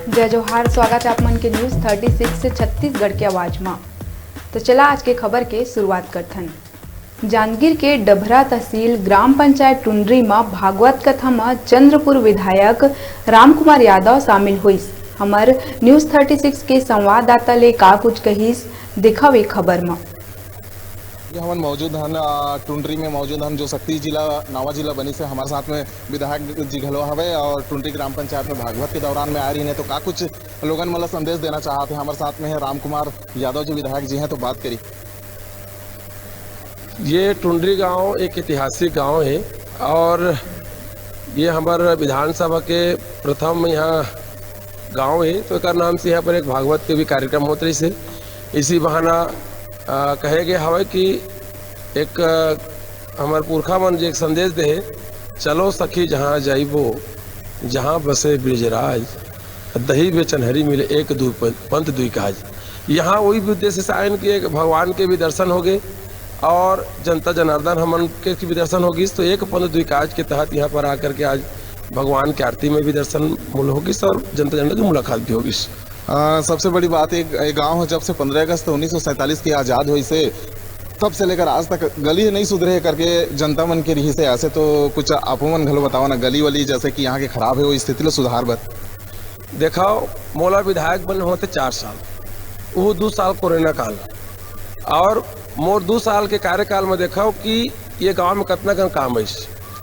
जय जोहार। स्वागत है आप मन के न्यूज़ 36 से छत्तीसगढ़ की आवाज में। तो चला आज के खबर के शुरुआत करथन। जांजगीर के डभरा तहसील ग्राम पंचायत टुंडरी में भागवत कथा में चंद्रपुर विधायक रामकुमार यादव शामिल हुईस। हमार न्यूज़ 36 के संवाददाता ले का कुछ कहिस दिखावे खबर में। हमन मौजूद हन टुंडरी में मौजूद हन जो शक्ति जिला नवा जिला बनी से हमारे साथ में विधायक जी घलो हवे और टुंडरी ग्राम पंचायत में भागवत के दौरान में आ रही है। तो का कुछ लोगन मतलब संदेश देना चाहते हैं। हमारे साथ में है रामकुमार यादव जी विधायक जी हैं, तो बात करी। ये टुंडरी गांव एक ऐतिहासिक गांव है और ये हमारे विधानसभा के प्रथम यहाँ गांव है। तो एक नाम से यहाँ पर एक भागवत के भी कार्यक्रम होते से इसी बहाना कहे गए हवे कि एक हमार पुरखा मन जो एक संदेश दे, चलो सखी जहाँ जाइबो जहाँ बसे ब्रिजराज, दही बेचन हरी मिले एक दू पंथ दुई काज। यहाँ वही भी उद्देश्य से आयन कि एक भगवान के भी दर्शन हो गए और जनता जनार्दन हमन के भी दर्शन होगी। तो एक पंथ दुई काज के तहत यहाँ पर आकर के आज भगवान की आरती में भी दर्शन मूल होगी और जनता जनार्दन की मुलाकात भी होगी। सबसे बड़ी बात एक गांव है, जब से 15 अगस्त 1947 की आज़ाद हुई से तब से लेकर आज तक गली नहीं सुधरे करके जनता मन के रही से ऐसे। तो कुछ आपो मन घलो बताओ ना, गली वाली जैसे कि यहाँ के खराब है वो स्थिति लो सुधार बर। देखाओ मोला विधायक बने होते 4 साल, वो 2 साल कोरोना काल और मोर 2 साल के कार्यकाल में देखाओ कि ये गांव में कितना कम काम है।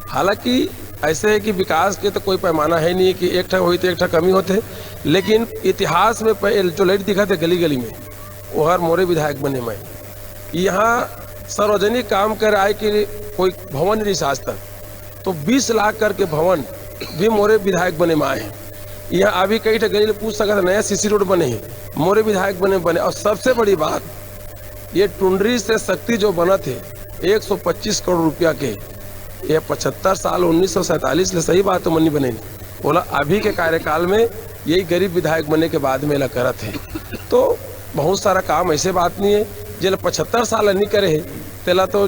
हालांकि ऐसे है कि विकास के तो कोई पैमाना है नहीं कि एक ठा हुई तो एक ठा कमी होते, लेकिन इतिहास में जो लाइट दिखा थे गली गली में वो हर मोरे विधायक बने मैं। यहाँ सार्वजनिक काम कर आए कि कोई भवन नहीं आज तक, तो 20 लाख करके भवन भी मोरे विधायक बने में आए हैं। यहाँ अभी कई ठा गली पूछ सका था, नया सीसी रोड बने हैं मोरे विधायक बने। और सबसे बड़ी बात ये टुंडरी से शक्ति जो बना थे 125 करोड़ रुपया के, ये 75 साल 1947 ले सही बात तो मनी बने बोला अभी के कार्यकाल में यही गरीब विधायक बनने के बाद में करत है। तो बहुत सारा काम ऐसे बात नहीं है जिला 75 साल नहीं करे तेला तो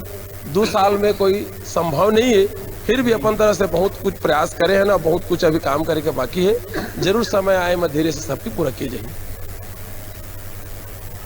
2 साल में कोई संभव नहीं है। फिर भी अपन तरह से बहुत कुछ प्रयास करे है ना, बहुत कुछ अभी काम करे के बाकी है। जरूर समय आए में धीरे से सबकी पूरा की जाएगी।